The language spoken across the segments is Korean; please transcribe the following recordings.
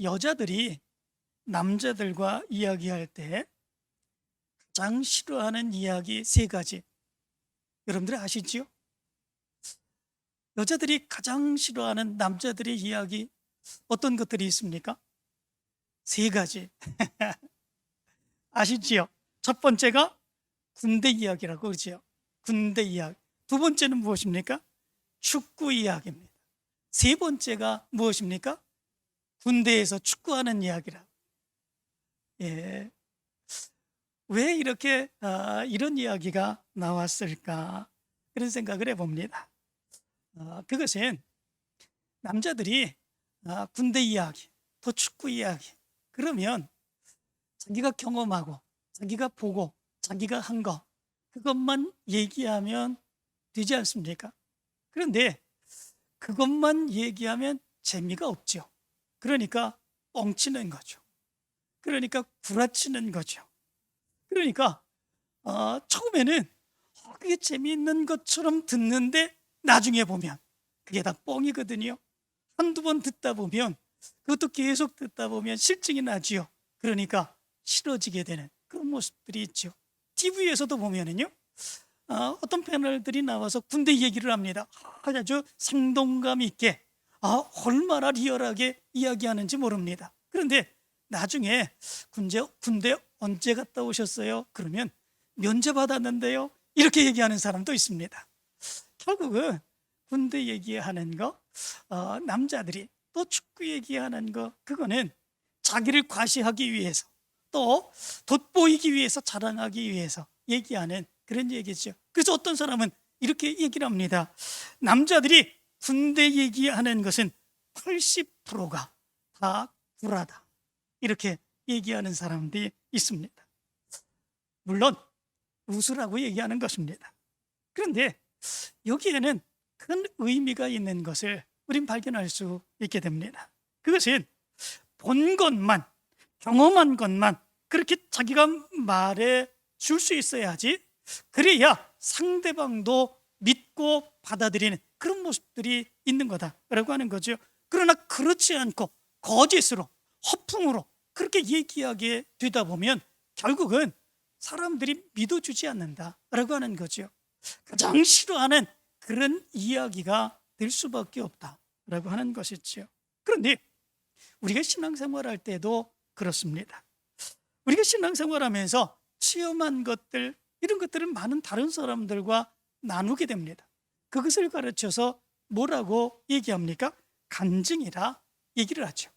여자들이 남자들과 이야기할 때 가장 싫어하는 이야기 세 가지, 여러분들이 아시지요? 여자들이 가장 싫어하는 남자들의 이야기 어떤 것들이 있습니까? 세 가지. 아시지요? 첫 번째가 군대 이야기라고 그러지요. 군대 이야기. 두 번째는 무엇입니까? 축구 이야기입니다. 세 번째가 무엇입니까? 군대에서 축구하는 이야기라. 예. 왜 이렇게 이런 이야기가 나왔을까? 그런 생각을 해봅니다. 그것은 남자들이 군대 이야기, 또 축구 이야기, 그러면 자기가 경험하고 자기가 보고 자기가 한 거, 그것만 얘기하면 되지 않습니까? 그런데 그것만 얘기하면 재미가 없죠. 그러니까 뻥치는 거죠. 그러니까 구라치는 거죠. 그러니까 처음에는 그게 재미있는 것처럼 듣는데 나중에 보면 그게 다 뻥이거든요. 한두 번 듣다 보면, 그것도 계속 듣다 보면 실증이 나지요. 그러니까 싫어지게 되는 그런 모습들이 있죠. TV에서도 보면은요, 어떤 패널들이 나와서 군대 얘기를 합니다. 아주 생동감 있게, 얼마나 리얼하게 이야기하는지 모릅니다. 그런데 나중에 군대 언제 갔다 오셨어요? 그러면 면제 받았는데요, 이렇게 얘기하는 사람도 있습니다. 결국은 군대 얘기하는 거, 남자들이 또 축구 얘기하는 거, 그거는 자기를 과시하기 위해서, 또 돋보이기 위해서, 자랑하기 위해서 얘기하는 그런 얘기죠. 그래서 어떤 사람은 이렇게 얘기를 합니다. 남자들이 군대 얘기하는 것은 80%가 다 구라다, 이렇게 얘기하는 사람들이 있습니다. 물론 웃으라고 얘기하는 것입니다. 그런데 여기에는 큰 의미가 있는 것을 우린 발견할 수 있게 됩니다. 그것은 본 것만, 경험한 것만 그렇게 자기가 말해 줄 수 있어야지, 그래야 상대방도 믿고 받아들이는 그런 모습들이 있는 거다라고 하는 거죠. 그러나 그렇지 않고 거짓으로, 허풍으로 그렇게 얘기하게 되다 보면 결국은 사람들이 믿어주지 않는다라고 하는 거죠. 가장 싫어하는 그런 이야기가 될 수밖에 없다라고 하는 것이죠. 그런데 우리가 신앙생활할 때도 그렇습니다. 우리가 신앙생활하면서 체험한 것들, 이런 것들을 많은 다른 사람들과 나누게 됩니다. 그것을 가르쳐서 뭐라고 얘기합니까? 간증이라 얘기를 하죠.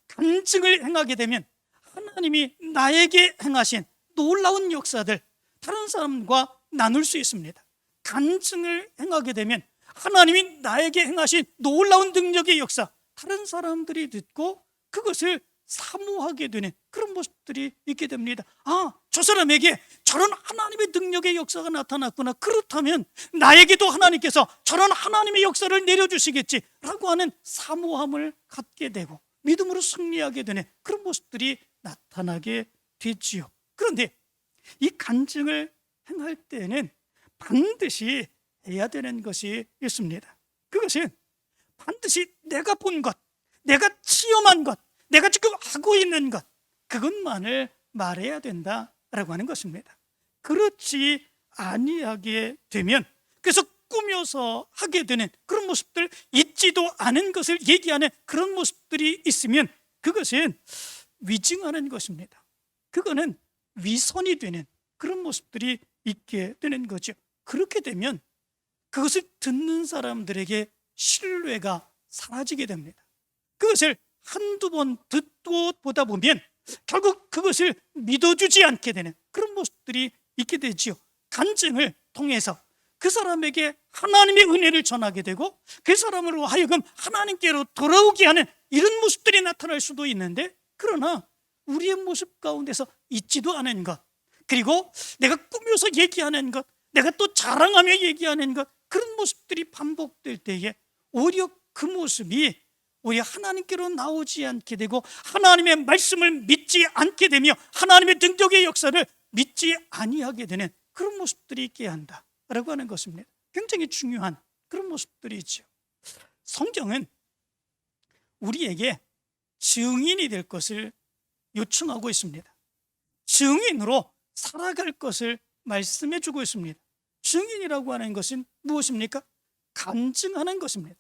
간증을 행하게 되면 하나님이 나에게 행하신 놀라운 역사들 다른 사람과 나눌 수 있습니다. 간증을 행하게 되면 하나님이 나에게 행하신 놀라운 능력의 역사, 다른 사람들이 듣고 그것을 사모하게 되는 그런 모습들이 있게 됩니다. 저 사람에게 저런 하나님의 능력의 역사가 나타났구나, 그렇다면 나에게도 하나님께서 저런 하나님의 역사를 내려주시겠지라고 하는 사모함을 갖게 되고 믿음으로 승리하게 되는 그런 모습들이 나타나게 되지요. 그런데 이 간증을 행할 때는 반드시 해야 되는 것이 있습니다. 그것은 반드시 내가 본 것, 내가 체험한 것, 내가 지금 하고 있는 것, 그것만을 말해야 된다라고 하는 것입니다. 그렇지 아니하게 되면, 그래서 꾸며서 하게 되는 그런 모습들, 있지도 않은 것을 얘기하는 그런 모습들이 있으면 그것은 위증하는 것입니다. 그거는 위선이 되는 그런 모습들이 있게 되는 거죠. 그렇게 되면 그것을 듣는 사람들에게 신뢰가 사라지게 됩니다. 그것을 한두 번 듣고 보다 보면 결국 그것을 믿어주지 않게 되는 그런 모습들이 있게 되지요. 간증을 통해서 그 사람에게 하나님의 은혜를 전하게 되고 그 사람으로 하여금 하나님께로 돌아오게 하는 이런 모습들이 나타날 수도 있는데, 그러나 우리의 모습 가운데서 있지도 않은 것, 그리고 내가 꾸며서 얘기하는 것, 내가 또 자랑하며 얘기하는 것, 그런 모습들이 반복될 때에 오히려 그 모습이 오히려 하나님께로 나오지 않게 되고 하나님의 말씀을 믿지 않게 되며 하나님의 능력의 역사를 믿지 아니하게 되는 그런 모습들이 있게 한다라고 하는 것입니다. 굉장히 중요한 그런 모습들이 있죠. 성경은 우리에게 증인이 될 것을 요청하고 있습니다. 증인으로 살아갈 것을 말씀해 주고 있습니다. 증인이라고 하는 것은 무엇입니까? 간증하는 것입니다.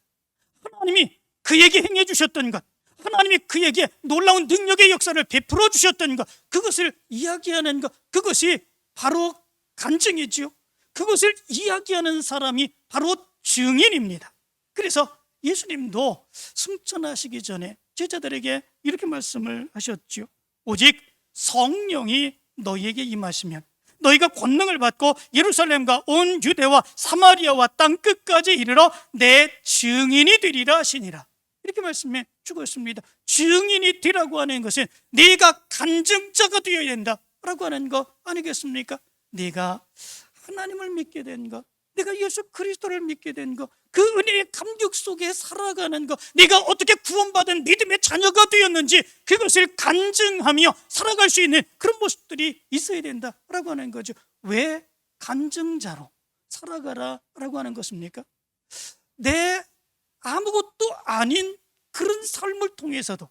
하나님이 그에게 행해 주셨던 것, 하나님이 그에게 놀라운 능력의 역사를 베풀어 주셨던 것, 그것을 이야기하는 것, 그것이 바로 간증이지요. 그것을 이야기하는 사람이 바로 증인입니다. 그래서 예수님도 승천하시기 전에 제자들에게 이렇게 말씀을 하셨죠. 오직 성령이 너희에게 임하시면 너희가 권능을 받고 예루살렘과 온 유대와 사마리아와 땅 끝까지 이르러 내 증인이 되리라 하시니라. 이렇게 말씀해 주고 있습니다. 증인이 되라고 하는 것은 네가 간증자가 되어야 된다라고 하는 거 아니겠습니까? 네가 하나님을 믿게 된 것, 내가 예수 그리스도를 믿게 된 것, 그 은혜의 감격 속에 살아가는 것, 네가 어떻게 구원받은 믿음의 자녀가 되었는지 그것을 간증하며 살아갈 수 있는 그런 모습들이 있어야 된다라고 하는 거죠. 왜 간증자로 살아가라라고 하는 것입니까? 내 아무것도 아닌 그런 삶을 통해서도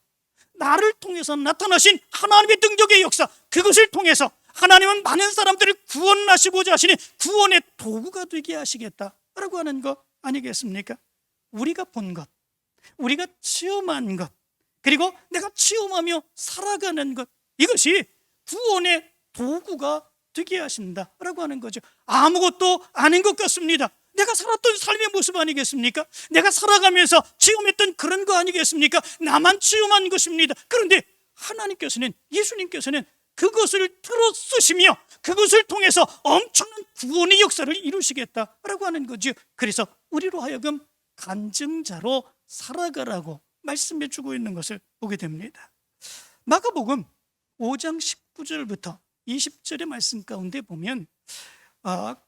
나를 통해서 나타나신 하나님의 능력의 역사, 그것을 통해서 하나님은 많은 사람들을 구원하시고자 하시니 구원의 도구가 되게 하시겠다라고 하는 거 아니겠습니까? 우리가 본 것, 우리가 체험한 것, 그리고 내가 체험하며 살아가는 것, 이것이 구원의 도구가 되게 하신다라고 하는 거죠. 아무것도 아닌 것 같습니다. 내가 살았던 삶의 모습 아니겠습니까? 내가 살아가면서 체험했던 그런 거 아니겠습니까? 나만 체험한 것입니다. 그런데 하나님께서는, 예수님께서는 그것을 들어 쓰시며 그것을 통해서 엄청난 구원의 역사를 이루시겠다라고 하는 거죠. 그래서 우리로 하여금 간증자로 살아가라고 말씀해 주고 있는 것을 보게 됩니다. 마가복음 5장 19절부터 20절의 말씀 가운데 보면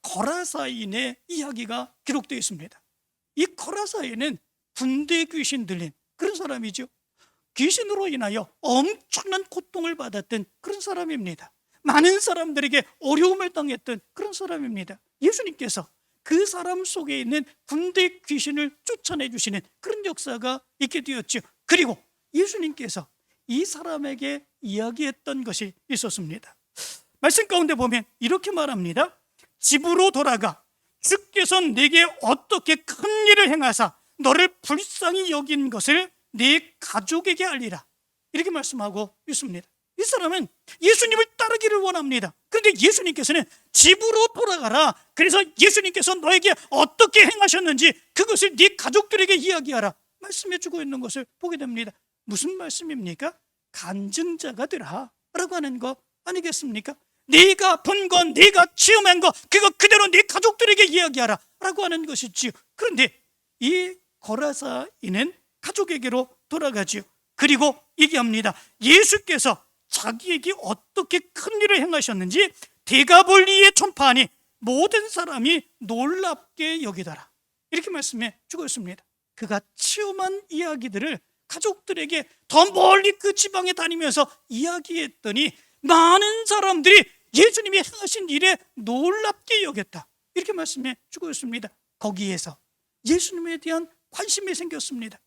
거라사인의 이야기가 기록되어 있습니다. 이 거라사인은 군대 귀신 들린 그런 사람이죠. 귀신으로 인하여 엄청난 고통을 받았던 그런 사람입니다. 많은 사람들에게 어려움을 당했던 그런 사람입니다. 예수님께서 그 사람 속에 있는 군대 귀신을 쫓아내 주시는 그런 역사가 있게 되었죠. 그리고 예수님께서 이 사람에게 이야기했던 것이 있었습니다. 말씀 가운데 보면 이렇게 말합니다. 집으로 돌아가 주께서 내게 어떻게 큰 일을 행하사 너를 불쌍히 여긴 것을 네 가족에게 알리라. 이렇게 말씀하고 있습니다. 이 사람은 예수님을 따르기를 원합니다. 그런데 예수님께서는 집으로 돌아가라. 그래서 예수님께서 너에게 어떻게 행하셨는지 그것을 네 가족들에게 이야기하라 말씀해 주고 있는 것을 보게 됩니다. 무슨 말씀입니까? 간증자가 되라 라고 하는 거 아니겠습니까? 네가 본 건, 네가 체험한 거, 그거 그대로 네 가족들에게 이야기하라 라고 하는 것이지요. 그런데 이 거라사인은 가족에게로 돌아가지요. 그리고 얘기합니다. 예수께서 자기에게 어떻게 큰 일을 행하셨는지 대가볼리에 전파하니 모든 사람이 놀랍게 여기더라. 이렇게 말씀해 주고 있습니다. 그가 체험한 이야기들을 가족들에게 더 멀리 그 지방에 다니면서 이야기했더니 많은 사람들이 예수님이 행하신 일에 놀랍게 여겼다. 이렇게 말씀해 주고 있습니다. 거기에서 예수님에 대한 관심이 생겼습니다.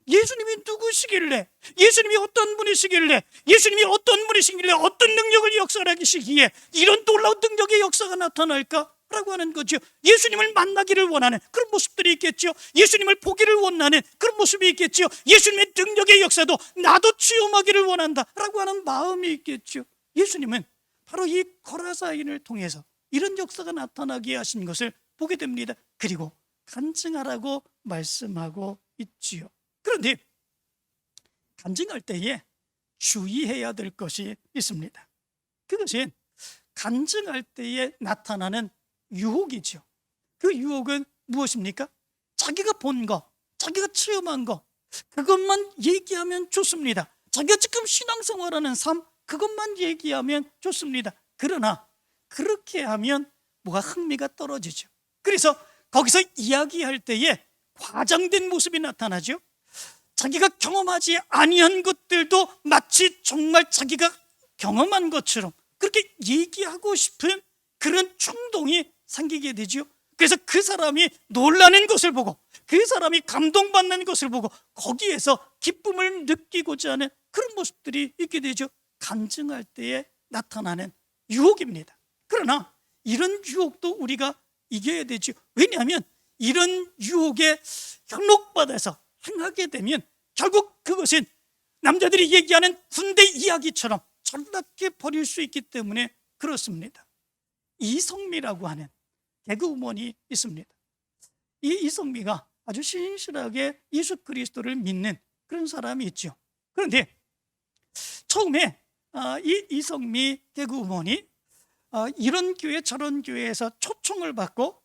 예수님이 누구시길래, 예수님이 어떤 분이시길래, 예수님이 어떤 분이시길래 어떤 능력을 역사하시기에 이런 놀라운 능력의 역사가 나타날까라고 하는 거죠. 예수님을 만나기를 원하는 그런 모습들이 있겠죠. 예수님을 보기를 원하는 그런 모습이 있겠죠. 예수님의 능력의 역사도 나도 체험하기를 원한다라고 하는 마음이 있겠죠. 예수님은 바로 이 거라사인을 통해서 이런 역사가 나타나게 하신 것을 보게 됩니다. 그리고 간증하라고 말씀하고 있지요. 그런데 간증할 때에 주의해야 될 것이 있습니다. 그것은 간증할 때에 나타나는 유혹이죠. 그 유혹은 무엇입니까? 자기가 본 거, 자기가 체험한 거, 그것만 얘기하면 좋습니다. 자기가 지금 신앙생활하는 삶, 그것만 얘기하면 좋습니다. 그러나 그렇게 하면 뭐가 흥미가 떨어지죠. 그래서 거기서 이야기할 때에 과장된 모습이 나타나죠. 자기가 경험하지 아니한 것들도 마치 정말 자기가 경험한 것처럼 그렇게 얘기하고 싶은 그런 충동이 생기게 되죠. 그래서 그 사람이 놀라는 것을 보고 그 사람이 감동받는 것을 보고 거기에서 기쁨을 느끼고자 하는 그런 모습들이 있게 되죠. 간증할 때에 나타나는 유혹입니다. 그러나 이런 유혹도 우리가 이겨야 되죠. 왜냐하면 이런 유혹에 현혹받아서 행하게 되면 결국 그것은 남자들이 얘기하는 군대 이야기처럼 전락해 버릴 수 있기 때문에 그렇습니다. 이성미라고 하는 개그우먼이 있습니다. 이 이성미가 아주 신실하게 예수 그리스도를 믿는 그런 사람이 있죠. 그런데 처음에 이 이성미 개그우먼이 이런 교회 저런 교회에서 초청을 받고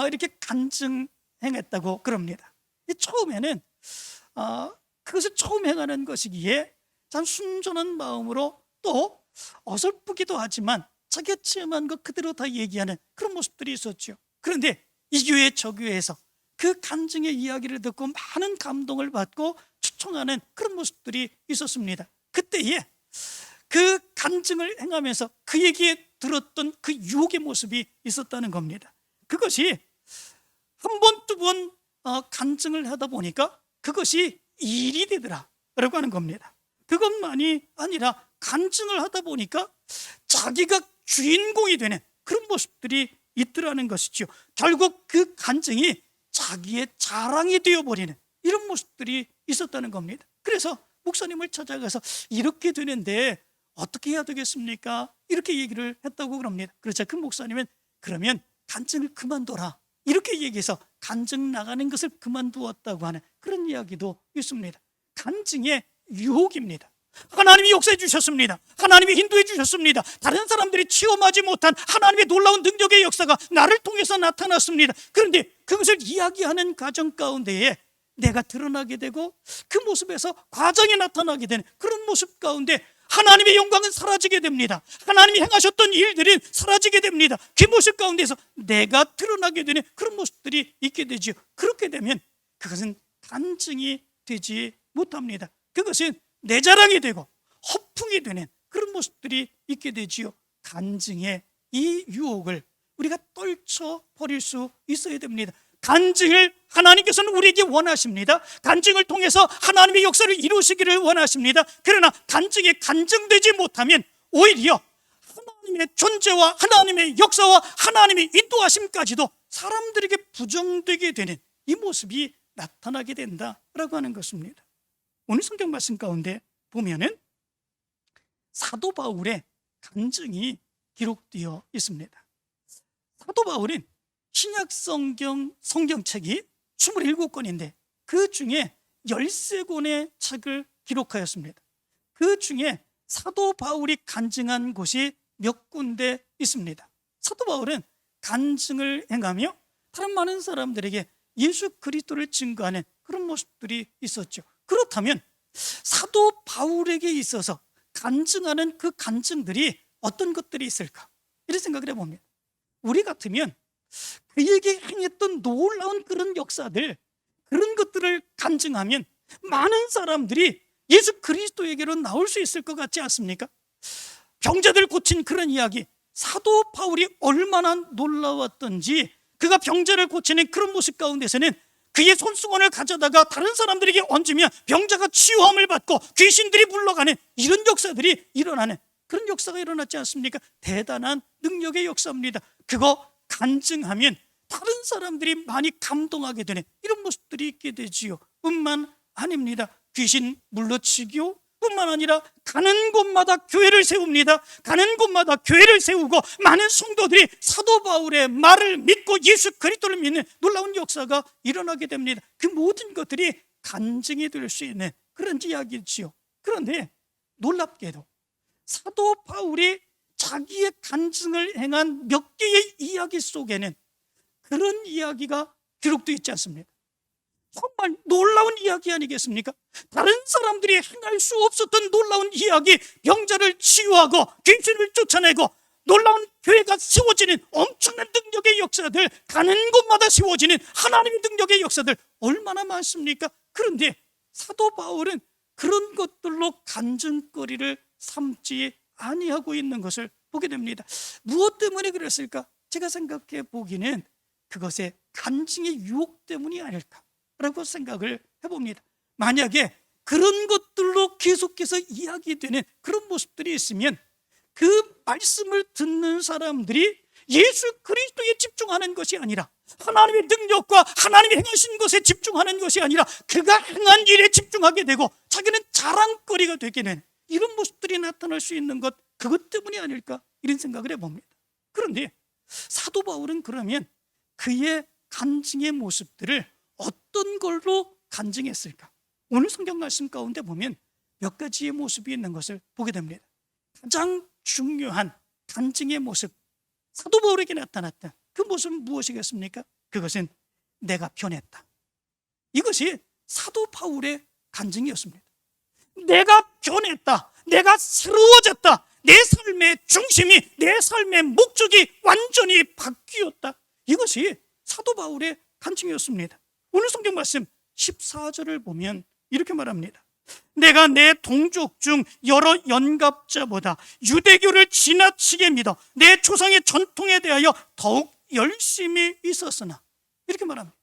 이렇게 간증행했다고 그럽니다. 처음에는 그것을 처음 행하는 것이기에 참 순전한 마음으로 또 어설프기도 하지만 자기가 체험한 것 그대로 다 얘기하는 그런 모습들이 있었죠. 그런데 이 교회 저 교회에서 그 간증의 이야기를 듣고 많은 감동을 받고 초청하는 그런 모습들이 있었습니다. 그때에 그 간증을 행하면서 그에게 들었던 그 유혹의 모습이 있었다는 겁니다. 그것이 한 번, 두 번 간증을 하다 보니까 그것이 일이 되더라라고 하는 겁니다. 그것만이 아니라 간증을 하다 보니까 자기가 주인공이 되는 그런 모습들이 있더라는 것이죠. 결국 그 간증이 자기의 자랑이 되어버리는 이런 모습들이 있었다는 겁니다. 그래서 목사님을 찾아가서 이렇게 되는데 어떻게 해야 되겠습니까? 이렇게 얘기를 했다고 그럽니다. 그러자 그 목사님은 그러면 간증을 그만둬라 이렇게 얘기해서 간증 나가는 것을 그만두었다고 하는 그런 이야기도 있습니다. 간증의 유혹입니다. 하나님이 역사해 주셨습니다. 하나님이 인도해 주셨습니다. 다른 사람들이 체험하지 못한 하나님의 놀라운 능력의 역사가 나를 통해서 나타났습니다. 그런데 그것을 이야기하는 과정 가운데에 내가 드러나게 되고 그 모습에서 과정이 나타나게 되는 그런 모습 가운데 하나님의 영광은 사라지게 됩니다. 하나님이 행하셨던 일들은 사라지게 됩니다. 그 모습 가운데서 내가 드러나게 되는 그런 모습들이 있게 되죠. 그렇게 되면 그것은 간증이 되지 못합니다. 그것은 내 자랑이 되고 허풍이 되는 그런 모습들이 있게 되지요. 간증의 이 유혹을 우리가 떨쳐버릴 수 있어야 됩니다. 간증을 하나님께서는 우리에게 원하십니다. 간증을 통해서 하나님의 역사를 이루시기를 원하십니다. 그러나 간증이 간증되지 못하면 오히려 하나님의 존재와 하나님의 역사와 하나님의 인도하심까지도 사람들에게 부정되게 되는 이 모습이 나타나게 된다라고 하는 것입니다. 오늘 성경 말씀 가운데 보면은 사도 바울의 간증이 기록되어 있습니다. 사도 바울은 신약 성경책이 27권인데 그 중에 13권의 책을 기록하였습니다. 그 중에 사도 바울이 간증한 곳이 몇 군데 있습니다. 사도 바울은 간증을 행하며 다른 많은 사람들에게 예수 그리스도를 증거하는 그런 모습들이 있었죠. 그렇다면 사도 바울에게 있어서 간증하는 그 간증들이 어떤 것들이 있을까? 이런 생각을 해봅니다. 우리 같으면 그에게 행했던 놀라운 그런 역사들, 그런 것들을 간증하면 많은 사람들이 예수 그리스도에게로 나올 수 있을 것 같지 않습니까? 병자들 고친 그런 이야기, 사도 바울이 얼마나 놀라웠던지 그가 병자를 고치는 그런 모습 가운데서는 그의 손수건을 가져다가 다른 사람들에게 얹으면 병자가 치유함을 받고 귀신들이 물러가는 이런 역사들이 일어나는 그런 역사가 일어났지 않습니까? 대단한 능력의 역사입니다. 그거 간증하면 다른 사람들이 많이 감동하게 되는 이런 모습들이 있게 되지요. 뿐만 아닙니다. 귀신 물러치기요 뿐만 아니라 가는 곳마다 교회를 세웁니다. 가는 곳마다 교회를 세우고 많은 성도들이 사도 바울의 말을 믿고 예수 그리스도를 믿는 놀라운 역사가 일어나게 됩니다. 그 모든 것들이 간증이 될 수 있는 그런 이야기지요. 그런데 놀랍게도 사도 바울이 자기의 간증을 행한 몇 개의 이야기 속에는 그런 이야기가 기록되어 있지 않습니까? 정말 놀라운 이야기 아니겠습니까? 다른 사람들이 행할 수 없었던 놀라운 이야기, 병자를 치유하고 귀신을 쫓아내고 놀라운 교회가 세워지는 엄청난 능력의 역사들, 가는 곳마다 세워지는 하나님의 능력의 역사들 얼마나 많습니까? 그런데 사도 바울은 그런 것들로 간증거리를 삼지 아니하고 있는 것을 보게 됩니다. 무엇 때문에 그랬을까? 제가 생각해 보기는 그것의 간증의 유혹 때문이 아닐까라고 생각을 해봅니다. 만약에 그런 것들로 계속해서 이야기되는 그런 모습들이 있으면 그 말씀을 듣는 사람들이 예수 그리스도에 집중하는 것이 아니라 하나님의 능력과 하나님이 행하신 것에 집중하는 것이 아니라 그가 행한 일에 집중하게 되고 자기는 자랑거리가 되게 되는 이런 모습들이 나타날 수 있는 것, 그것 때문이 아닐까 이런 생각을 해봅니다. 그런데 사도 바울은 그러면 그의 간증의 모습들을 어떤 걸로 간증했을까? 오늘 성경 말씀 가운데 보면 몇 가지의 모습이 있는 것을 보게 됩니다. 가장 중요한 간증의 모습, 사도 바울에게 나타났던 그 모습은 무엇이겠습니까? 그것은 내가 변했다. 이것이 사도 바울의 간증이었습니다. 내가 변했다, 내가 새로워졌다, 내 삶의 중심이, 내 삶의 목적이 완전히 바뀌었다. 이것이 사도 바울의 간증이었습니다. 오늘 성경 말씀 14절을 보면 이렇게 말합니다. 내가 내 동족 중 여러 연갑자보다 유대교를 지나치게 믿어 내 조상의 전통에 대하여 더욱 열심히 있었으나, 이렇게 말합니다.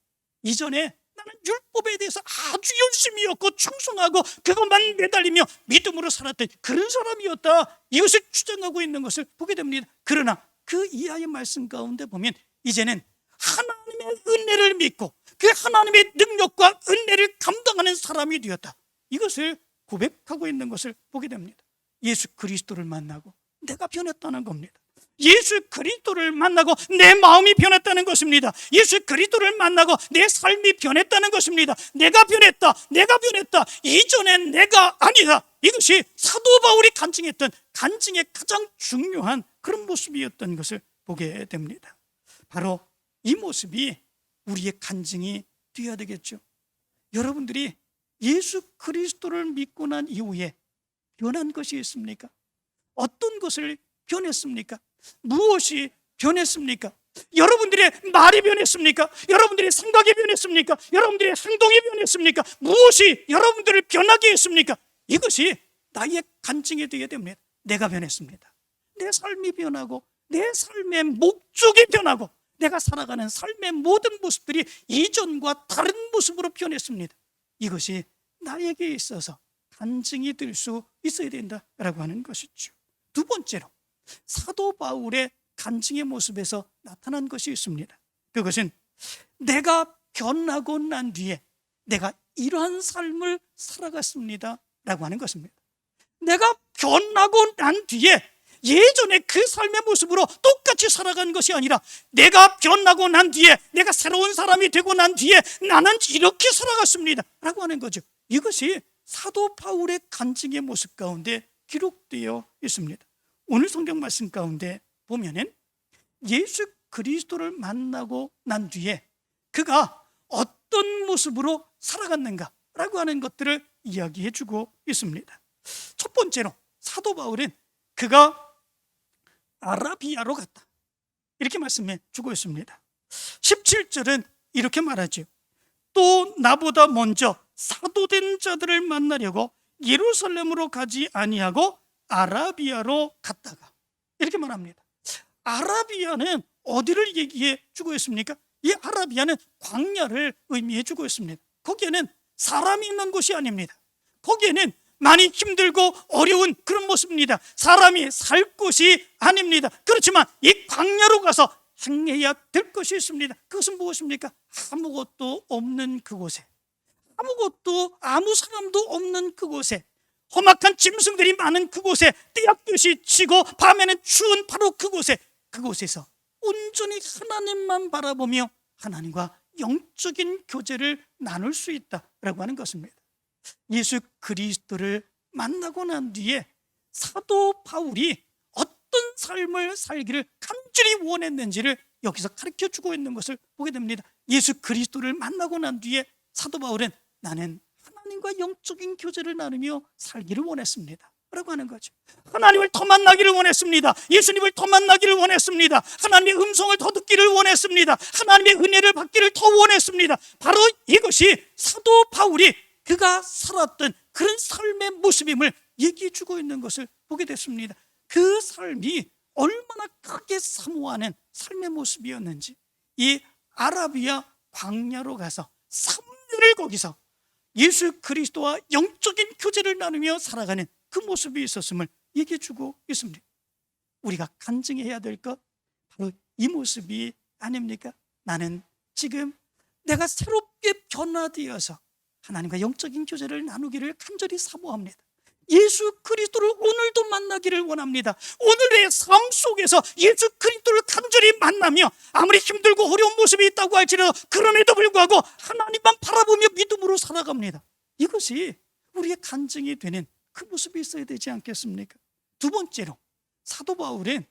이전에 나는 율법에 대해서 아주 열심히였고 충성하고 그것만 매달리며 믿음으로 살았던 그런 사람이었다, 이것을 주장하고 있는 것을 보게 됩니다. 그러나 그 이하의 말씀 가운데 보면 이제는 하나님의 은혜를 믿고 그 하나님의 능력과 은혜를 감당하는 사람이 되었다, 이것을 고백하고 있는 것을 보게 됩니다. 예수 그리스도를 만나고 내가 변했다는 겁니다. 예수 그리스도를 만나고 내 마음이 변했다는 것입니다. 예수 그리스도를 만나고 내 삶이 변했다는 것입니다. 내가 변했다, 내가 변했다, 이전엔 내가 아니다. 이것이 사도 바울이 간증했던 간증의 가장 중요한 그런 모습이었던 것을 보게 됩니다. 바로 이 모습이 우리의 간증이 되어야 되겠죠. 여러분들이 예수 그리스도를 믿고 난 이후에 변한 것이 있습니까? 어떤 것을 변했습니까? 무엇이 변했습니까? 여러분들의 말이 변했습니까? 여러분들의 생각이 변했습니까? 여러분들의 행동이 변했습니까? 무엇이 여러분들을 변하게 했습니까? 이것이 나의 간증이 되어야 됩니다. 내가 변했습니다. 내 삶이 변하고 내 삶의 목적이 변하고 내가 살아가는 삶의 모든 모습들이 이전과 다른 모습으로 변했습니다. 이것이 나에게 있어서 간증이 될 수 있어야 된다라고 하는 것이죠. 두 번째로 사도 바울의 간증의 모습에서 나타난 것이 있습니다. 그것은 내가 변하고 난 뒤에 내가 이러한 삶을 살아갔습니다 라고 하는 것입니다. 내가 변하고 난 뒤에 예전에 그 삶의 모습으로 똑같이 살아간 것이 아니라 내가 변하고 난 뒤에, 내가 새로운 사람이 되고 난 뒤에 나는 이렇게 살아갔습니다 라고 하는 거죠. 이것이 사도 바울의 간증의 모습 가운데 기록되어 있습니다. 오늘 성경 말씀 가운데 보면은 예수 그리스도를 만나고 난 뒤에 그가 어떤 모습으로 살아갔는가라고 하는 것들을 이야기해 주고 있습니다. 첫 번째로 사도 바울은 그가 아라비아로 갔다, 이렇게 말씀해 주고 있습니다. 17절은 이렇게 말하죠. 또 나보다 먼저 사도된 자들을 만나려고 예루살렘으로 가지 아니하고 아라비아로 갔다가, 이렇게 말합니다. 아라비아는 어디를 얘기해 주고 있습니까? 이 아라비아는 광야를 의미해 주고 있습니다. 거기에는 사람이 있는 곳이 아닙니다. 거기에는 많이 힘들고 어려운 그런 모습입니다. 사람이 살 곳이 아닙니다. 그렇지만 이 광야로 가서 행해야 될 것이 있습니다. 그것은 무엇입니까? 아무것도 없는 그곳에, 아무것도 아무 사람도 없는 그곳에, 험악한 짐승들이 많은 그곳에, 떼약볕이 치고 밤에는 추운 바로 그곳에서 온전히 하나님만 바라보며 하나님과 영적인 교제를 나눌 수 있다라고 하는 것입니다. 예수 그리스도를 만나고 난 뒤에 사도 바울이 어떤 삶을 살기를 간절히 원했는지를 여기서 가르쳐주고 있는 것을 보게 됩니다. 예수 그리스도를 만나고 난 뒤에 사도 바울은 나는 하나님과 영적인 교제를 나누며 살기를 원했습니다 라고 하는 거죠. 하나님을 더 만나기를 원했습니다. 예수님을 더 만나기를 원했습니다. 하나님의 음성을 더 듣기를 원했습니다. 하나님의 은혜를 받기를 더 원했습니다. 바로 이것이 사도 바울이 그가 살았던 그런 삶의 모습임을 얘기해 주고 있는 것을 보게 됐습니다. 그 삶이 얼마나 크게 사모하는 삶의 모습이었는지, 이 아라비아 광야로 가서 3년을 거기서 예수 그리스도와 영적인 교제를 나누며 살아가는 그 모습이 있었음을 얘기해 주고 있습니다. 우리가 간증해야 될 것 바로 이 모습이 아닙니까? 나는 지금 내가 새롭게 변화되어서 하나님과 영적인 교제를 나누기를 간절히 사모합니다. 예수 그리스도를 오늘도 만나기를 원합니다. 오늘의 삶 속에서 예수 그리스도를 간절히 만나며 아무리 힘들고 어려운 모습이 있다고 할지라도 그럼에도 불구하고 하나님만 바라보며 믿음으로 살아갑니다. 이것이 우리의 간증이 되는 그 모습이 있어야 되지 않겠습니까? 두 번째로 사도 바울은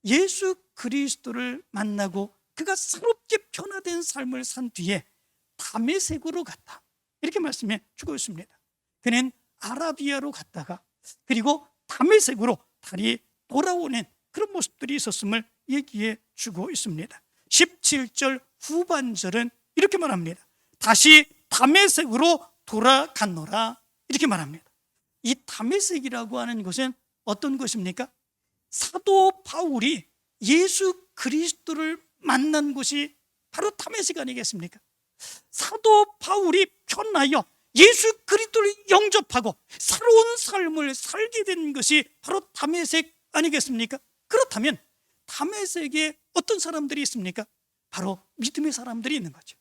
예수 그리스도를 만나고 그가 새롭게 변화된 삶을 산 뒤에 다메섹으로 갔다, 이렇게 말씀해 주고 있습니다. 그는 아라비아로 갔다가 그리고 다메섹으로 다시 돌아오는 그런 모습들이 있었음을 얘기해 주고 있습니다. 17절 후반절은 이렇게 말합니다. 다시 다메섹으로 돌아갔노라, 이렇게 말합니다. 이 다메섹이라고 하는 것은 어떤 것입니까? 사도 바울이 예수 그리스도를 만난 곳이 바로 다메섹 아니겠습니까? 사도 바울이 변하여 예수 그리스도를 영접하고 새로운 삶을 살게 된 것이 바로 다메섹 아니겠습니까? 그렇다면 다메섹에 어떤 사람들이 있습니까? 바로 믿음의 사람들이 있는 거죠.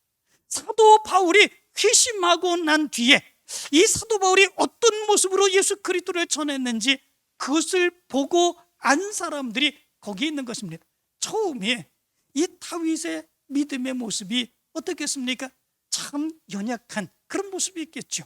사도 바울이 회심하고 난 뒤에 이 사도 바울이 어떤 모습으로 예수 그리스도를 전했는지 그것을 보고 안 사람들이 거기에 있는 것입니다. 처음에 이 다윗의 믿음의 모습이 어떻겠습니까? 참 연약한 그런 모습이 있겠죠.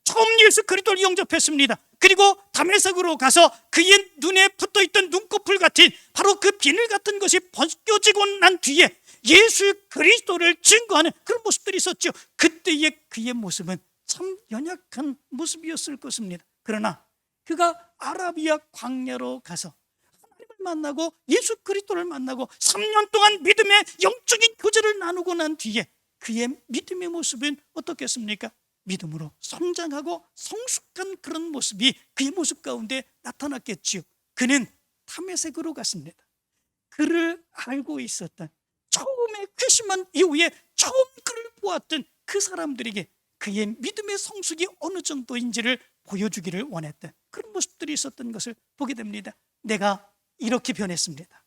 처음 예수 그리스도를 영접했습니다. 그리고 다메섹으로 가서 그의 눈에 붙어있던 눈꺼풀 같은 바로 그 비늘 같은 것이 벗겨지고 난 뒤에 예수 그리스도를 증거하는 그런 모습들이 있었죠. 그때의 그의 모습은 참 연약한 모습이었을 것입니다. 그러나 그가 아라비아 광야로 가서 하나님을 만나고 예수 그리스도를 만나고 3년 동안 믿음의 영적인 교제를 나누고 난 뒤에 그의 믿음의 모습은 어떻겠습니까? 믿음으로 성장하고 성숙한 그런 모습이 그의 모습 가운데 나타났겠지요. 그는 다메섹으로 갔습니다. 그를 알고 있었던, 처음에 회심한 이후에 처음 그를 보았던 그 사람들에게 그의 믿음의 성숙이 어느 정도인지를 보여주기를 원했던 그런 모습들이 있었던 것을 보게 됩니다. 내가 이렇게 변했습니다.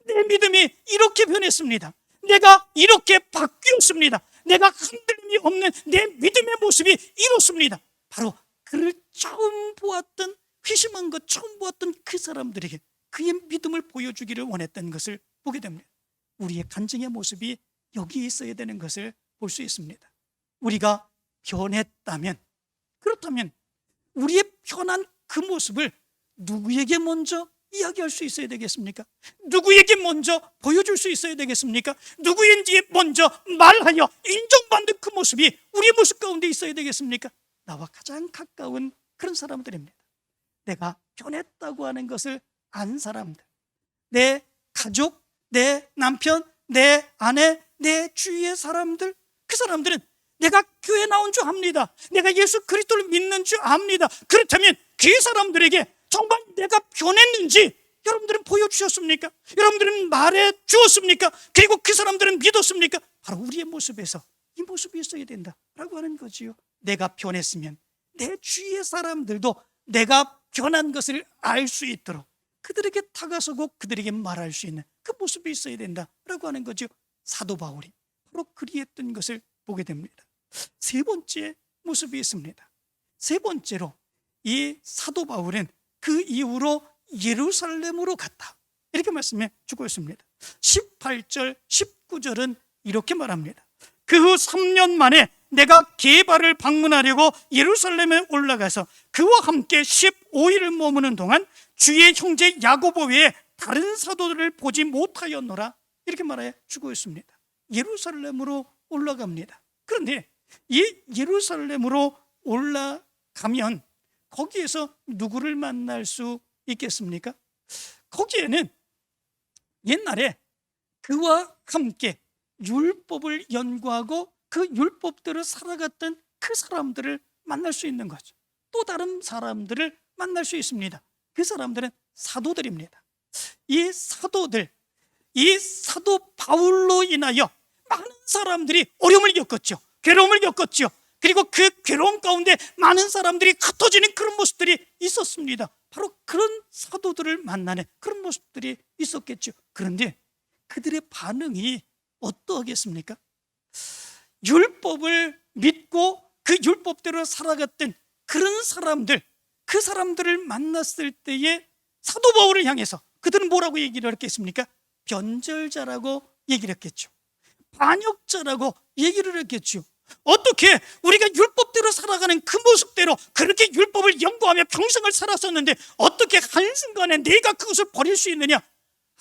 내 믿음이 이렇게 변했습니다. 내가 이렇게 바뀌었습니다. 내가 흔들림이 없는 내 믿음의 모습이 이렇습니다. 바로 그를 처음 보았던, 회심한 것 처음 보았던 그 사람들에게 그의 믿음을 보여주기를 원했던 것을 보게 됩니다. 우리의 간증의 모습이 여기에 있어야 되는 것을 볼 수 있습니다. 우리가 변했다면, 그렇다면 우리의 변한 그 모습을 누구에게 먼저 이야기할 수 있어야 되겠습니까? 누구에게 먼저 보여줄 수 있어야 되겠습니까? 누구인지 먼저 말하여 인정받는 그 모습이 우리의 모습 가운데 있어야 되겠습니까? 나와 가장 가까운 그런 사람들입니다. 내가 변했다고 하는 것을 안 사람들, 내 가족, 내 남편, 내 아내, 내 주위의 사람들, 그 사람들은 내가 교회 나온 줄 압니다. 내가 예수 그리스도를 믿는 줄 압니다. 그렇다면 그 사람들에게 정말 내가 변했는지 여러분들은 보여주셨습니까? 여러분들은 말해 주었습니까? 그리고 그 사람들은 믿었습니까? 바로 우리의 모습에서 이 모습이 있어야 된다라고 하는 거지요. 내가 변했으면 내 주위의 사람들도 내가 변한 것을 알 수 있도록 그들에게 다가서고 그들에게 말할 수 있는 그 모습이 있어야 된다라고 하는 거죠. 사도 바울이 바로 그리했던 것을 보게 됩니다. 세 번째 모습이 있습니다. 세 번째로 이 사도 바울은 그 이후로 예루살렘으로 갔다, 이렇게 말씀해 주고 있습니다. 18절 19절은 이렇게 말합니다. 그 후 3년 만에 내가 게바를 방문하려고 예루살렘에 올라가서 그와 함께 15일을 머무는 동안 주의 형제 야고보 외에 다른 사도들을 보지 못하였노라, 이렇게 말해 주고 있습니다. 예루살렘으로 올라갑니다. 그런데 이 예루살렘으로 올라가면 거기에서 누구를 만날 수 있겠습니까? 거기에는 옛날에 그와 함께 율법을 연구하고 그 율법대로 살아갔던 그 사람들을 만날 수 있는 거죠. 또 다른 사람들을 만날 수 있습니다. 그 사람들은 사도들입니다. 이 사도들, 이 사도 바울로 인하여 많은 사람들이 어려움을 겪었죠. 괴로움을 겪었죠. 그리고 그 괴로움 가운데 많은 사람들이 흩어지는 그런 모습들이 있었습니다. 바로 그런 사도들을 만나는 그런 모습들이 있었겠죠. 그런데 그들의 반응이 어떠하겠습니까? 율법을 믿고 그 율법대로 살아갔던 그런 사람들, 그 사람들을 만났을 때에 사도 바울을 향해서 그들은 뭐라고 얘기를 했겠습니까? 변절자라고 얘기를 했겠죠. 반역자라고 얘기를 했겠죠. 어떻게 우리가 율법대로 살아가는 그 모습대로 그렇게 율법을 연구하며 평생을 살았었는데 어떻게 한순간에 내가 그것을 버릴 수 있느냐?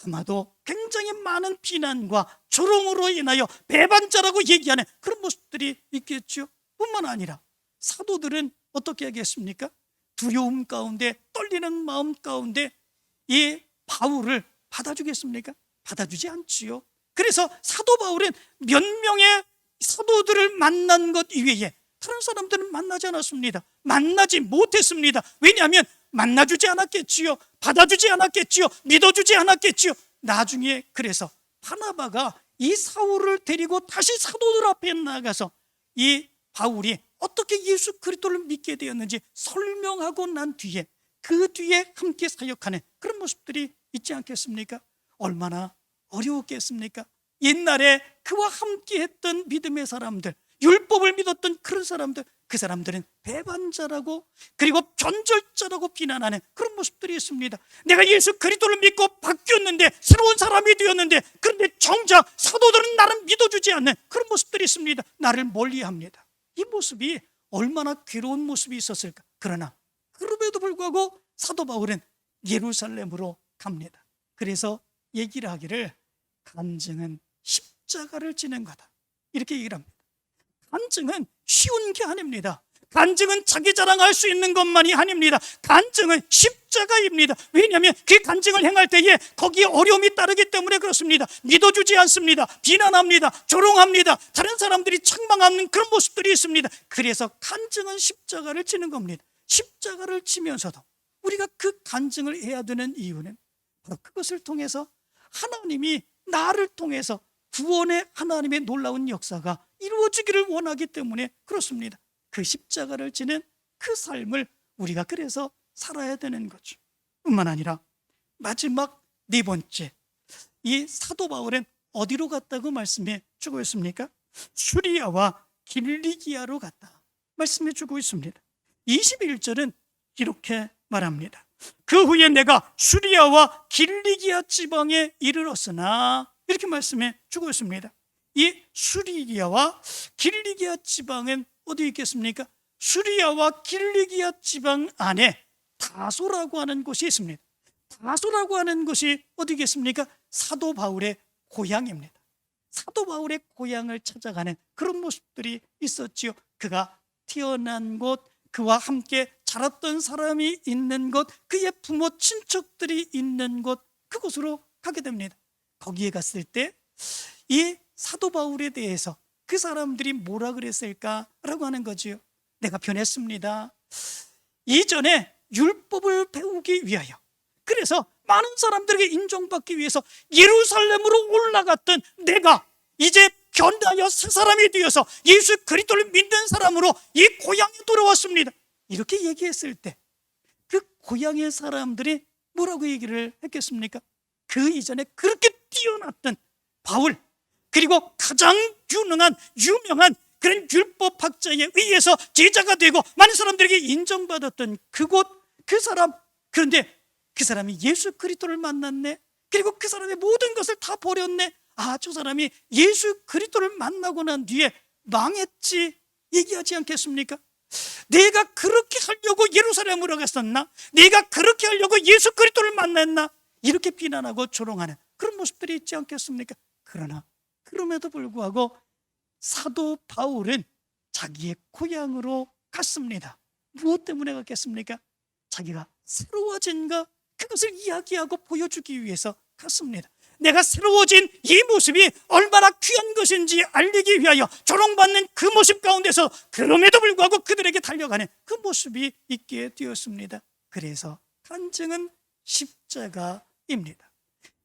아마도 굉장히 많은 비난과 조롱으로 인하여 배반자라고 얘기하는 그런 모습들이 있겠죠. 뿐만 아니라 사도들은 어떻게 하겠습니까? 두려움 가운데, 떨리는 마음 가운데 이 바울을 받아주겠습니까? 받아주지 않지요. 그래서 사도 바울은 몇 명의 사도들을 만난 것 이외에 다른 사람들은 만나지 않았습니다. 만나지 못했습니다. 왜냐하면 만나주지 않았겠지요. 받아주지 않았겠지요. 믿어주지 않았겠지요. 나중에 그래서 바나바가 이 사울을 데리고 다시 사도들 앞에 나가서 이 바울이 어떻게 예수 그리스도를 믿게 되었는지 설명하고 난 뒤에 그 뒤에 함께 사역하는 그런 모습들이 있지 않겠습니까? 얼마나 어려웠겠습니까? 옛날에 그와 함께 했던 믿음의 사람들, 율법을 믿었던 그런 사람들, 그 사람들은 배반자라고 그리고 변절자라고 비난하는 그런 모습들이 있습니다. 내가 예수 그리스도를 믿고 바뀌었는데 새로운 사람이 되었는데 그런데 정작 사도들은 나를 믿어주지 않는 그런 모습들이 있습니다. 나를 멀리합니다. 이 모습이 얼마나 괴로운 모습이 있었을까. 그러나 그럼에도 불구하고 사도 바울은 예루살렘으로 갑니다. 그래서 얘기를 하기를 간증은 십자가를 지는 거다 이렇게 얘기를 합니다. 간증은 쉬운 게 아닙니다. 간증은 자기 자랑할 수 있는 것만이 아닙니다. 간증은 십자가입니다. 왜냐하면 그 간증을 행할 때에 거기에 어려움이 따르기 때문에 그렇습니다. 믿어주지 않습니다. 비난합니다. 조롱합니다. 다른 사람들이 책망하는 그런 모습들이 있습니다. 그래서 간증은 십자가를 지는 겁니다. 십자가를 지면서도 우리가 그 간증을 해야 되는 이유는 바로 그것을 통해서 하나님이 나를 통해서 구원의 하나님의 놀라운 역사가 이루어지기를 원하기 때문에 그렇습니다. 그 십자가를 지는 그 삶을 우리가 그래서 살아야 되는 거죠. 뿐만 아니라 마지막 네 번째, 이 사도 바울은 어디로 갔다고 말씀해 주고 있습니까? 수리아와 길리기아로 갔다 말씀해 주고 있습니다. 21절은 이렇게 말합니다. 그 후에 내가 수리아와 길리기아 지방에 이르렀으나 이렇게 말씀해 주고 있습니다. 이 수리아와 길리기아 지방은 어디 있겠습니까? 수리아와 길리기아 지방 안에 다소라고 하는 곳이 있습니다. 다소라고 하는 곳이 어디겠습니까? 사도 바울의 고향입니다. 사도 바울의 고향을 찾아가는 그런 모습들이 있었지요. 그가 태어난 곳, 그와 함께 자랐던 사람이 있는 곳, 그의 부모 친척들이 있는 곳, 그곳으로 가게 됩니다. 거기에 갔을 때 이 사도 바울에 대해서 그 사람들이 뭐라 그랬을까라고 하는 거지요. 내가 변했습니다. 이전에 율법을 배우기 위하여, 그래서 많은 사람들에게 인정받기 위해서 예루살렘으로 올라갔던 내가 이제 변하여 새 사람이 되어서 예수 그리스도를 믿는 사람으로 이 고향에 돌아왔습니다. 이렇게 얘기했을 때 그 고향의 사람들이 뭐라고 얘기를 했겠습니까? 그 이전에 그렇게 뛰어났던 바울, 그리고 가장 유명한 그런 율법학자에 의해서 제자가 되고 많은 사람들에게 인정받았던 그곳, 그 사람, 그런데 그 사람이 예수 그리스도를 만났네. 그리고 그 사람의 모든 것을 다 버렸네. 아, 저 사람이 예수 그리스도를 만나고 난 뒤에 망했지 얘기하지 않겠습니까? 내가 그렇게 하려고 예루살렘으로 갔었나? 내가 그렇게 하려고 예수 그리스도를 만났나? 이렇게 비난하고 조롱하는 그런 모습들이 있지 않겠습니까? 그러나 그럼에도 불구하고 사도 바울은 자기의 고향으로 갔습니다. 무엇 때문에 갔겠습니까? 자기가 새로워진 것, 그것을 이야기하고 보여주기 위해서 갔습니다. 내가 새로워진 이 모습이 얼마나 귀한 것인지 알리기 위하여 조롱받는 그 모습 가운데서 그럼에도 불구하고 그들에게 달려가는 그 모습이 있게 되었습니다. 그래서 간증은 십자가입니다.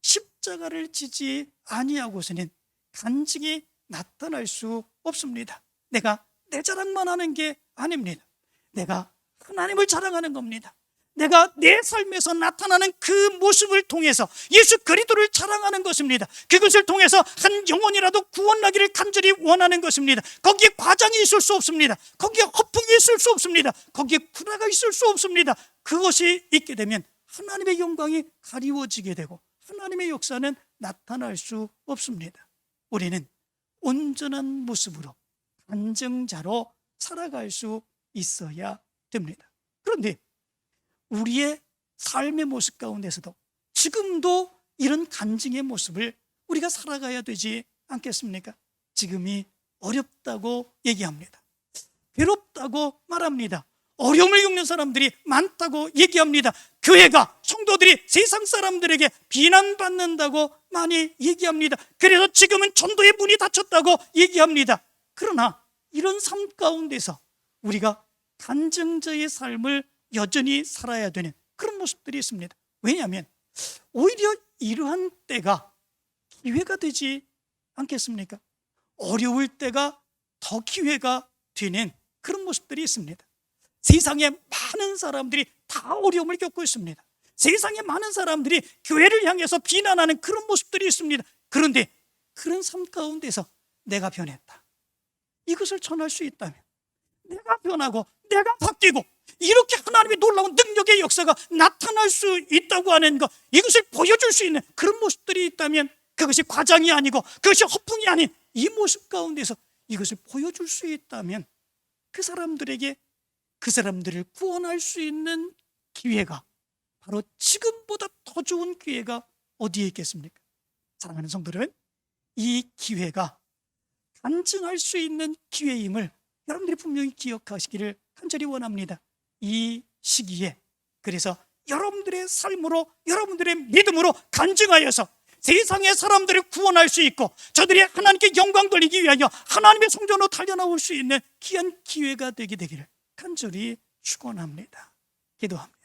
십자가를 지지 아니하고서는 간증이 나타날 수 없습니다. 내가 내 자랑만 하는 게 아닙니다. 내가 하나님을 자랑하는 겁니다. 내가 내 삶에서 나타나는 그 모습을 통해서 예수 그리스도를 자랑하는 것입니다. 그것을 통해서 한 영혼이라도 구원하기를 간절히 원하는 것입니다. 거기에 과장이 있을 수 없습니다. 거기에 허풍이 있을 수 없습니다. 거기에 구라가 있을 수 없습니다. 그것이 있게 되면 하나님의 영광이 가리워지게 되고 하나님의 역사는 나타날 수 없습니다. 우리는 온전한 모습으로 간증자로 살아갈 수 있어야 됩니다. 그런데 우리의 삶의 모습 가운데서도 지금도 이런 간증의 모습을 우리가 살아가야 되지 않겠습니까? 지금이 어렵다고 얘기합니다. 괴롭다고 말합니다. 어려움을 겪는 사람들이 많다고 얘기합니다. 교회가, 성도들이 세상 사람들에게 비난받는다고 많이 얘기합니다. 그래서 지금은 전도의 문이 닫혔다고 얘기합니다. 그러나 이런 삶 가운데서 우리가 간증자의 삶을 여전히 살아야 되는 그런 모습들이 있습니다. 왜냐하면 오히려 이러한 때가 기회가 되지 않겠습니까? 어려울 때가 더 기회가 되는 그런 모습들이 있습니다. 세상에 많은 사람들이 다 어려움을 겪고 있습니다. 세상에 많은 사람들이 교회를 향해서 비난하는 그런 모습들이 있습니다. 그런데 그런 삶 가운데서 내가 변했다, 이것을 전할 수 있다면, 내가 변하고 내가 바뀌고 이렇게 하나님의 놀라운 능력의 역사가 나타날 수 있다고 하는 것, 이것을 보여줄 수 있는 그런 모습들이 있다면, 그것이 과장이 아니고 그것이 허풍이 아닌 이 모습 가운데서 이것을 보여줄 수 있다면 그 사람들에게 그 사람들을 구원할 수 있는 기회가, 바로 지금보다 더 좋은 기회가 어디에 있겠습니까? 사랑하는 성도들은 이 기회가 간증할 수 있는 기회임을 여러분들이 분명히 기억하시기를 간절히 원합니다. 이 시기에 그래서 여러분들의 삶으로, 여러분들의 믿음으로 간증하여서 세상의 사람들을 구원할 수 있고 저들이 하나님께 영광 돌리기 위하여 하나님의 성전으로 달려나올 수 있는 귀한 기회가 되게 되기를 간절히 축원합니다. 기도합니다.